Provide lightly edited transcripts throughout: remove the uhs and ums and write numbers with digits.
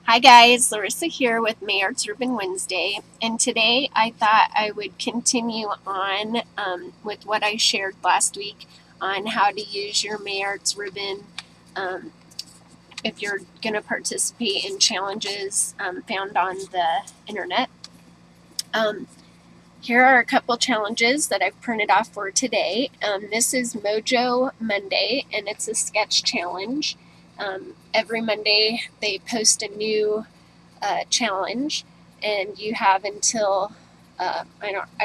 Hi guys, Larissa here with May Arts Ribbon Wednesday, and today I thought I would continue on with what I shared last week on how to use your May Arts ribbon um, if you're going to participate in challenges found on the internet. Um, Here are a couple challenges that I've printed off for today. This is Mojo Monday, and it's a sketch challenge. Every Monday they post a new challenge, and you have until I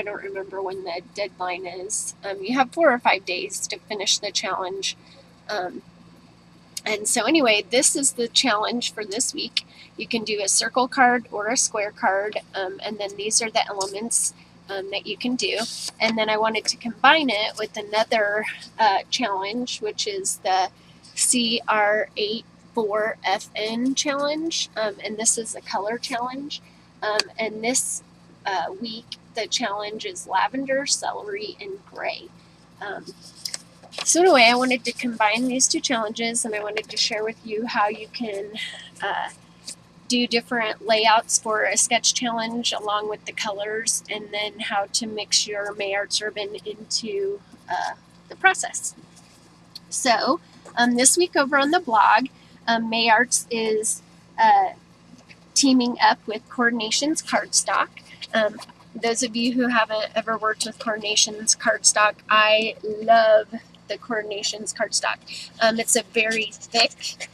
don't remember when the deadline is. You have 4 or 5 days to finish the challenge. And so anyway, this is the challenge for this week. You can do a circle card or a square card, and then these are the elements that you can do. And then I wanted to combine it with another challenge, which is the CR84FN challenge, and this is a color challenge. And this week, the challenge is lavender, celery, and gray. So anyway, I wanted to combine these two challenges, and I wanted to share with you how you can do different layouts for a sketch challenge along with the colors, and then how to mix your May Arts ribbon into the process. So this week over on the blog, May Arts is teaming up with Coordinations Cardstock. Those of you who haven't ever worked with Coordinations Cardstock, I love the Coordinations Cardstock. It's a very thick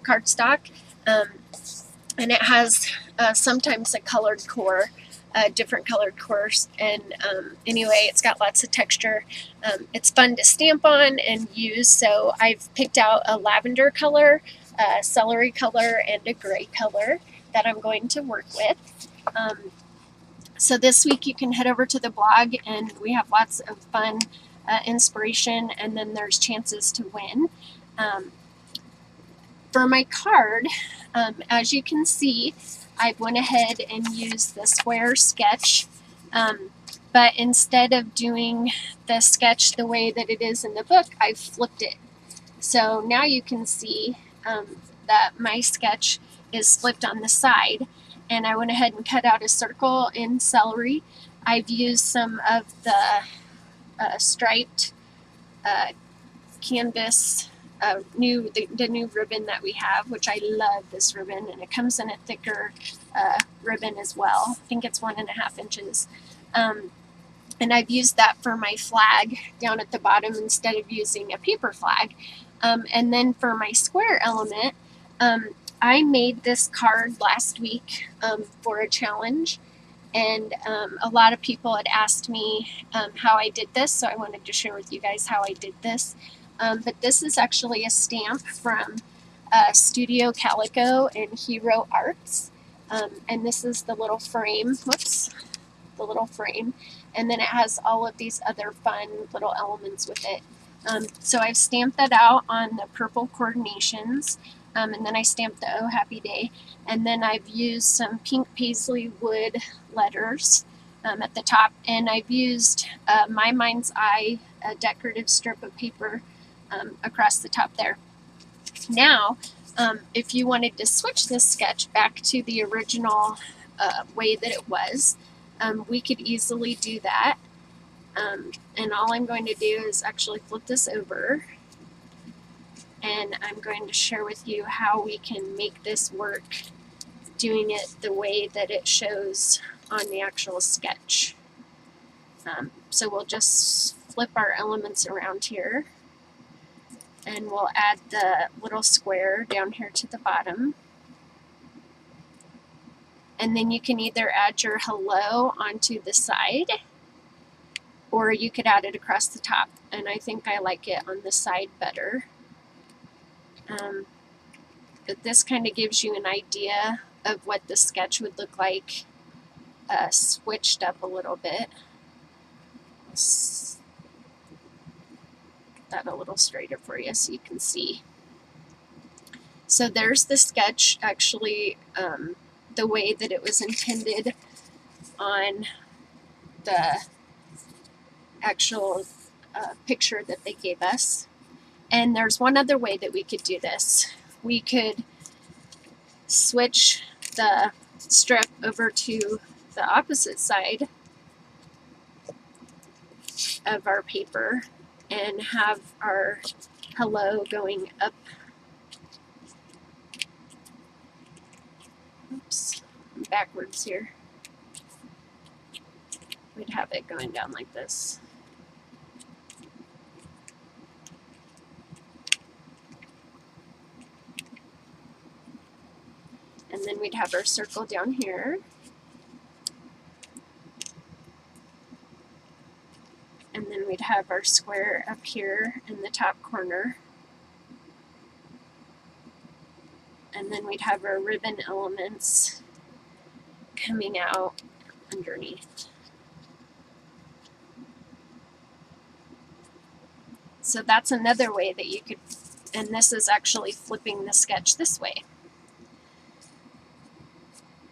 cardstock, and it has sometimes a colored core, different colored cores, and anyway, it's got lots of texture. It's fun to stamp on and use, so I've picked out a lavender color, a celery color, and a gray color that I'm going to work with. So this week you can head over to the blog, and we have lots of fun inspiration, and then there's chances to win. For my card, as you can see, I went ahead and used the square sketch, but instead of doing the sketch the way that it is in the book, I flipped it. So now you can see that my sketch is flipped on the side, and I went ahead and cut out a circle in celery. I've used some of the striped canvas, the new ribbon that we have, which I love this ribbon, and it comes in a thicker ribbon as well. I think it's 1.5 inches. And I've used that for my flag down at the bottom instead of using a paper flag. And then for my square element, I made this card last week for a challenge, and a lot of people had asked me how I did this, so I wanted to share with you guys how I did this. But this is actually a stamp from Studio Calico and Hero Arts, and this is the little frame, the little frame, and then it has all of these other fun little elements with it. So I've stamped that out on the purple Coordinations, and then I stamped the Oh Happy Day, and then I've used some pink paisley wood letters at the top, and I've used My Mind's Eye, a decorative strip of paper across the top there. Now, if you wanted to switch this sketch back to the original way that it was, we could easily do that. And all I'm going to do is actually flip this over, and I'm going to share with you how we can make this work doing it the way that it shows on the actual sketch. So we'll just flip our elements around here, and we'll add the little square down here to the bottom. And then you can either add your hello onto the side, or you could add it across the top, and I think I like it on the side better. But this kind of gives you an idea of what the sketch would look like switched up a little bit. Let's get that a little straighter for you so you can see. So there's the sketch, actually the way that it was intended on the actual picture that they gave us. And there's one other way that we could do this. We could switch the strip over to the opposite side of our paper and have our hello going up. Oops, I'm backwards here. We'd have it going down like this. And then we'd have our circle down here. And then we'd have our square up here in the top corner. And then we'd have our ribbon elements coming out underneath. So that's another way that you could, and this is actually flipping the sketch this way.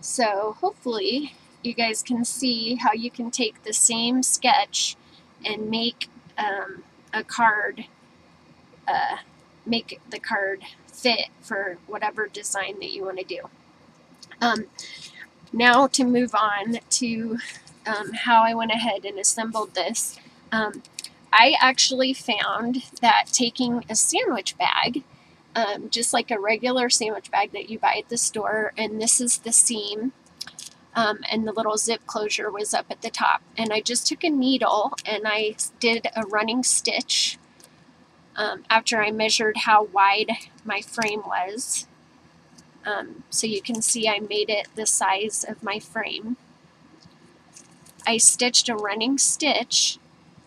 So hopefully you guys can see how you can take the same sketch and make a card, make the card fit for whatever design that you want to do. Now to move on to how I went ahead and assembled this. I actually found that taking a sandwich bag, just like a regular sandwich bag that you buy at the store, and this is the seam, and the little zip closure was up at the top. And I just took a needle and I did a running stitch after I measured how wide my frame was. So you can see I made it the size of my frame. I stitched a running stitch,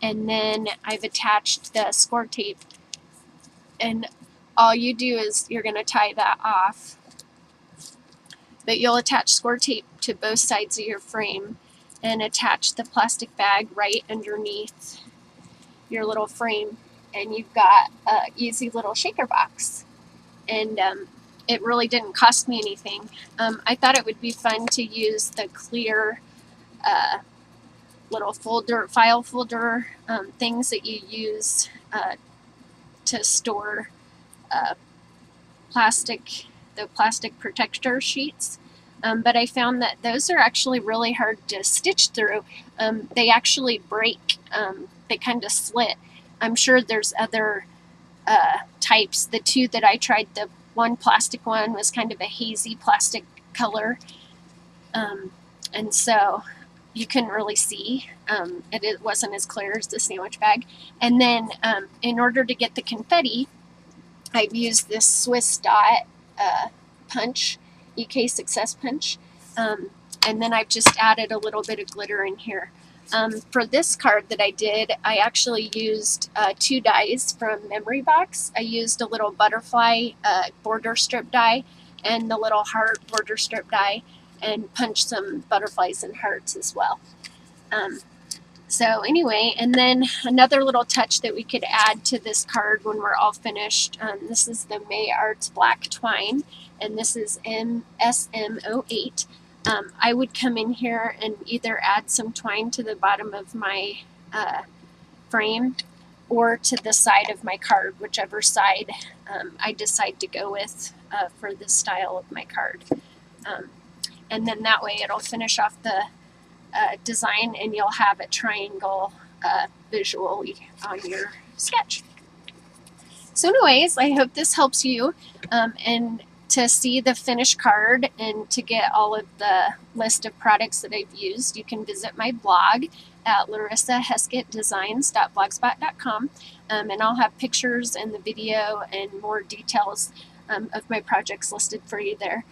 and then I've attached the score tape, and all you do is you're going to tie that off, but you'll attach score tape to both sides of your frame and attach the plastic bag right underneath your little frame, and you've got an easy little shaker box. And it really didn't cost me anything. I thought it would be fun to use the clear little file folder things that you use to store the plastic protector sheets. But I found that those are actually really hard to stitch through. They actually break, they kind of slit. I'm sure there's other types. The two that I tried, the one plastic one was kind of a hazy plastic color, and so you couldn't really see. It wasn't as clear as the sandwich bag. And then in order to get the confetti, I've used this Swiss Dot punch, EK Success punch, and then I've just added a little bit of glitter in here. For this card that I did, I actually used 2 dies from Memory Box. I used a little butterfly border strip die and the little heart border strip die, and punched some butterflies and hearts as well. So anyway, and then another little touch that we could add to this card when we're all finished, this is the May Arts Black Twine, and this is SM08. I would come in here and either add some twine to the bottom of my frame or to the side of my card, whichever side I decide to go with for this style of my card. And then that way it'll finish off the design and you'll have a triangle visually on your sketch. So anyways, I hope this helps you, and to see the finished card and to get all of the list of products that I've used, you can visit my blog at larissaheskettdesigns.blogspot.com, and I'll have pictures and the video and more details of my projects listed for you there.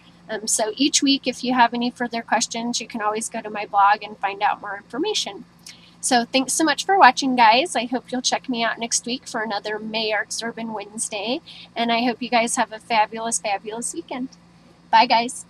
So each week, if you have any further questions, you can always go to my blog and find out more information. So thanks so much for watching, guys. I hope you'll check me out next week for another May Arts Urban Wednesday. And I hope you guys have a fabulous, fabulous weekend. Bye, guys.